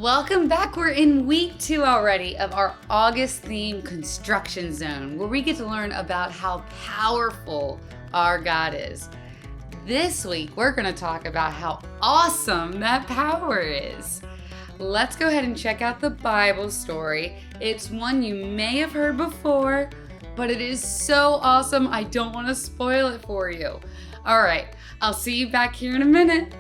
Welcome back. We're in week 2 already of our August theme construction zone, where we get to learn about how powerful our God is. This week, we're going to talk about how awesome that power is. Let's go ahead and check out the Bible story. It's one you may have heard before, but it is so awesome, I don't want to spoil it for you. All right, I'll see you back here in a minute.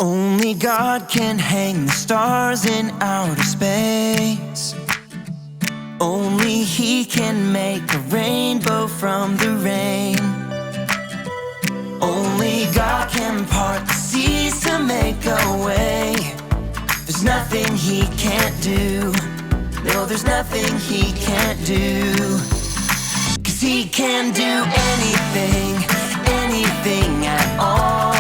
Only God can hang the stars in outer space. Only He can make a rainbow from the rain. Only God can part the seas to make a way. There's nothing He can't do. No, there's nothing He can't do. 'Cause He can do anything, anything at all.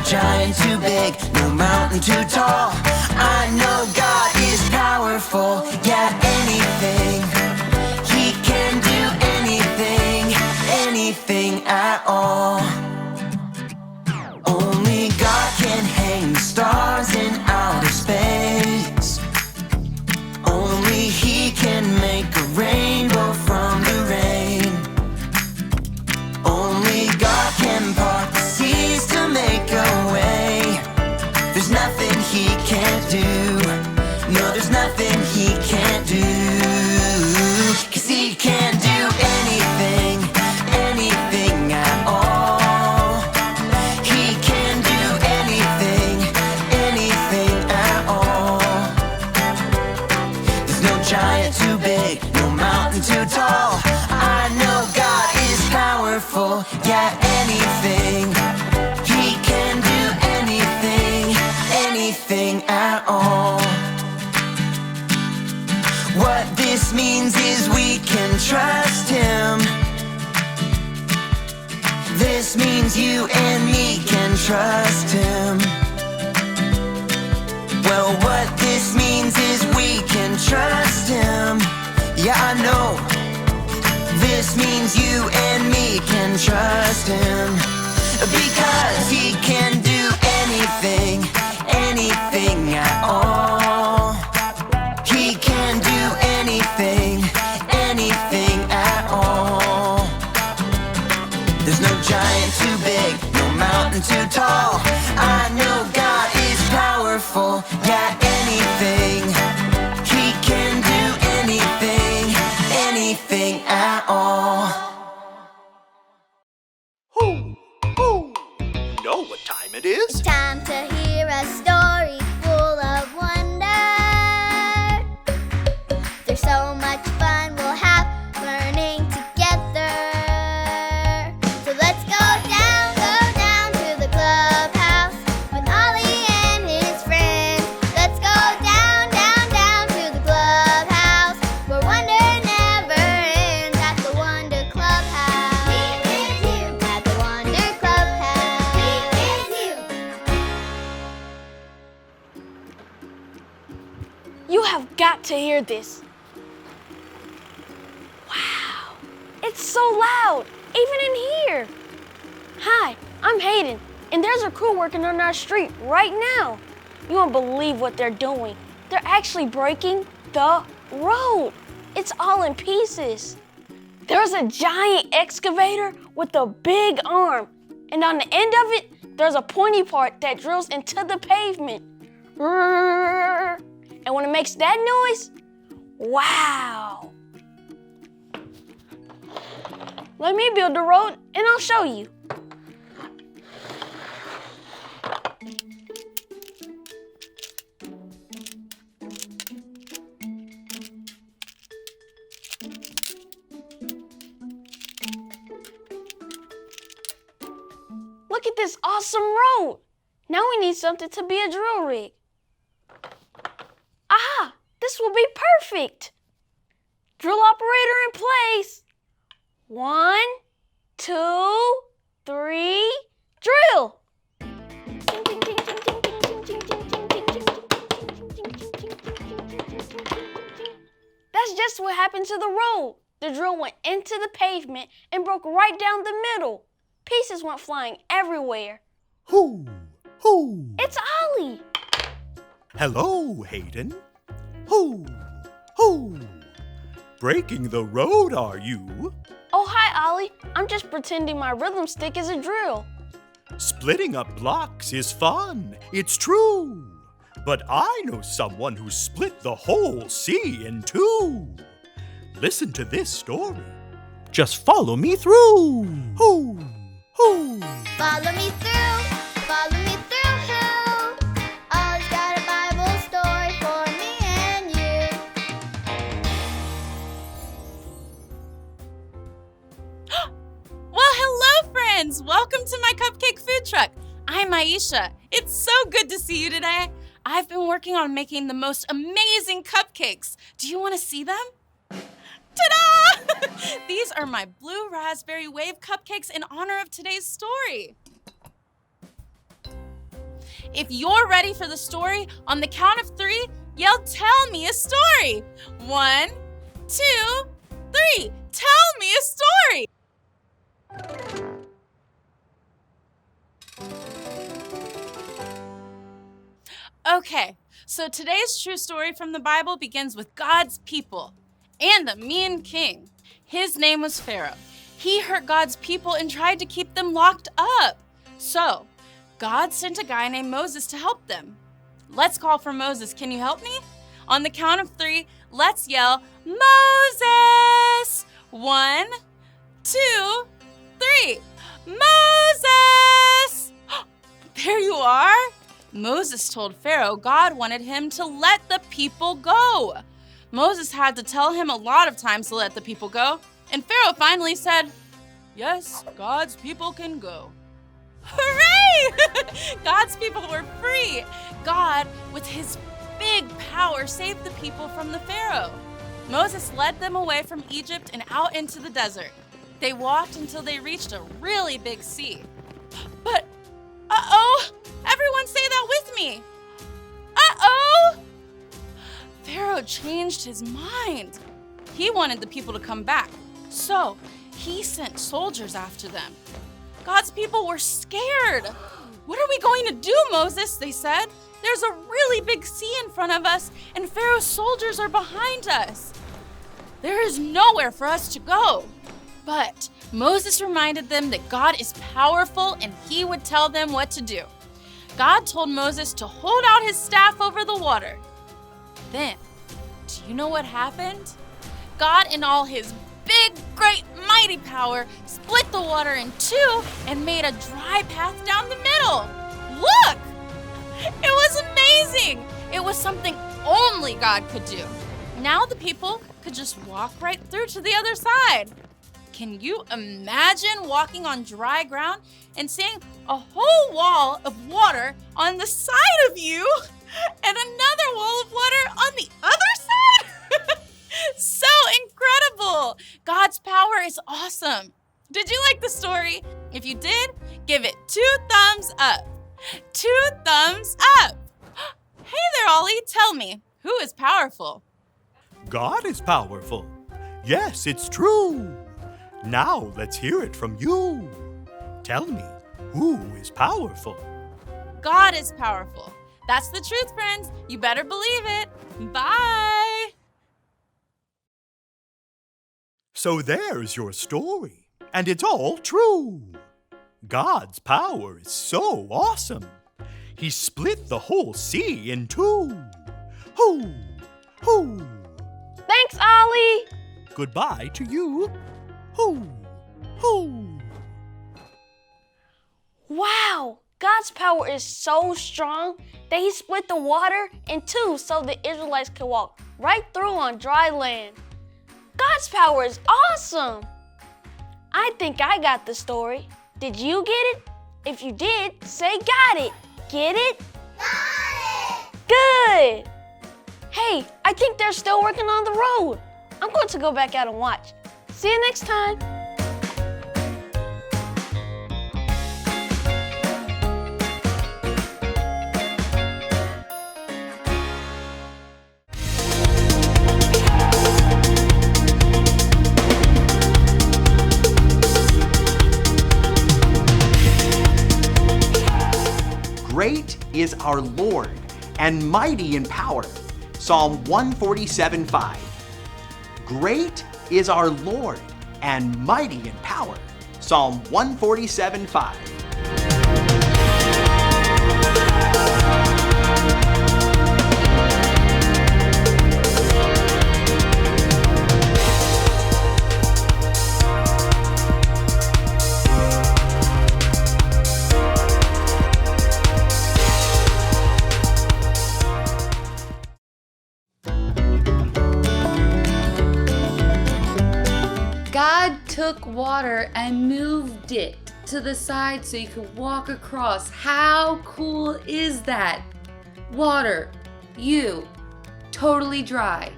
Giant too big, no mountain too tall. I know God is powerful, yeah, anything. He can do anything, anything at all. Only God can hang the stars in outer space. Only He can make a rainbow from the rain. Only God can part the seas to make a way. There's nothing He can't do. No, there's nothing He can't do. 'Cause He can do anything, anything at all. He can do anything, anything at all. There's no giant too big, no mountain too tall. I know God is powerful, yeah, anything. He can do anything, anything at all. What this means is we can trust Him. This means you and me can trust Him. Well, what this means is we can trust Him. Yeah, I know. This means you and me can trust Him. Because He can do anything, anything at all. He can do anything, anything at all. There's no giant too big, no mountain too tall. I know God is powerful, yeah, anything. He can do anything, anything at all. You know what time it is? It's time to hear a story full of wonder. There's so much fun we'll have learning together. So let's go down to the clubhouse with Ollie and his friends. Let's go down to the clubhouse where wonder never ends at the Wonder Clubhouse. Meet with you at the Wonder Clubhouse. Meet with you. You have got to hear this. Wow, it's so loud, even in here. Hi, I'm Hayden, and there's a crew working on our street right now. You won't believe what they're doing. They're actually breaking the road. It's all in pieces. There's a giant excavator with a big arm, and on the end of it, there's a pointy part that drills into the pavement. And when it makes that noise, wow. Let me build the road and I'll show you. Look at this awesome road. Now we need something to be a drill rig. Aha! This will be perfect. Drill operator in place. 1, 2, 3, drill! That's just what happened to the road. The drill went into the pavement and broke right down the middle. Pieces went flying everywhere. Hoo! Hoo! It's Ollie! Hello, Hayden. Hoo! Hoo! Breaking the road, are you? Oh, hi, Ollie. I'm just pretending my rhythm stick is a drill. Splitting up blocks is fun, it's true. But I know someone who split the whole sea in two. Listen to this story. Just follow me through. Hoo! Hoo! Follow me through, follow me through, who? Ollie's got a Bible story for me and you. Well, hello, friends. Welcome to my cupcake food truck. I'm Aisha. It's so good to see you today. I've been working on making the most amazing cupcakes. Do you want to see them? Ta-da! These are my blue raspberry wave cupcakes in honor of today's story. If you're ready for the story, on the count of 3, yell, "Tell me a story." 1, 2, 3. Tell me a story. Okay, so today's true story from the Bible begins with God's people and a mean king. His name was Pharaoh. He hurt God's people and tried to keep them locked up. So, God sent a guy named Moses to help them. Let's call for Moses. Can you help me? On the count of 3, let's yell, "Moses!" 1, 2, 3. Moses! There you are. Moses told Pharaoh God wanted him to let the people go. Moses had to tell him a lot of times to let the people go, and Pharaoh finally said, "Yes, God's people can go." Hooray! God's people were free. God, with his big power, saved the people from the Pharaoh. Moses led them away from Egypt and out into the desert. They walked until they reached a really big sea. But, everyone say that with me. Pharaoh changed his mind. He wanted the people to come back, so he sent soldiers after them. God's people were scared. "What are we going to do, Moses?" they said. "There's a really big sea in front of us, and Pharaoh's soldiers are behind us. There is nowhere for us to go." But Moses reminded them that God is powerful and he would tell them what to do. God told Moses to hold out his staff over the water. Then, do you know what happened? God, in all his big, great, mighty power, split the water in 2 and made a dry path down the middle. Look! It was amazing! It was something only God could do. Now the people could just walk right through to the other side. Can you imagine walking on dry ground and seeing a whole wall of water on the side of you and another wall of water on the other side? So incredible! God's power is awesome. Did you like the story? If you did, give it 2 thumbs up. 2 thumbs up. Hey there, Ollie. Tell me, who is powerful? God is powerful. Yes, it's true. Now let's hear it from you. Tell me, who is powerful? God is powerful. That's the truth, friends. You better believe it. Bye. So there's your story, and it's all true. God's power is so awesome. He split the whole sea in 2. Hoo! Hoo! Thanks, Ollie! Goodbye to you. Hoo! Hoo! Wow! God's power is so strong that he split the water in 2 so the Israelites could walk right through on dry land. God's power is awesome! I think I got the story. Did you get it? If you did, say got it. Get it? Got it! Good! Hey, I think they're still working on the road. I'm going to go back out and watch. See you next time. Great is our Lord, and mighty in power. Psalm 147:5. Great is our Lord, and mighty in power. Psalm 147:5. God took water and moved it to the side so you could walk across. How cool is that? Water, you, totally dry.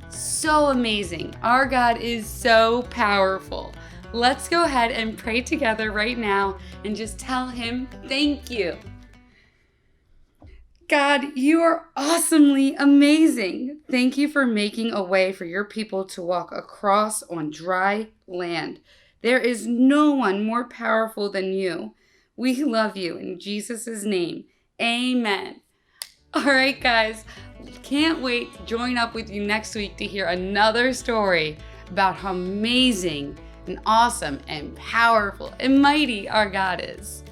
So amazing. Our God is so powerful. Let's go ahead and pray together right now and just tell him thank you. God, you are awesomely amazing. Thank you for making a way for your people to walk across on dry land. There is no one more powerful than you. We love you in Jesus' name. Amen. All right, guys, can't wait to join up with you next week to hear another story about how amazing and awesome and powerful and mighty our God is.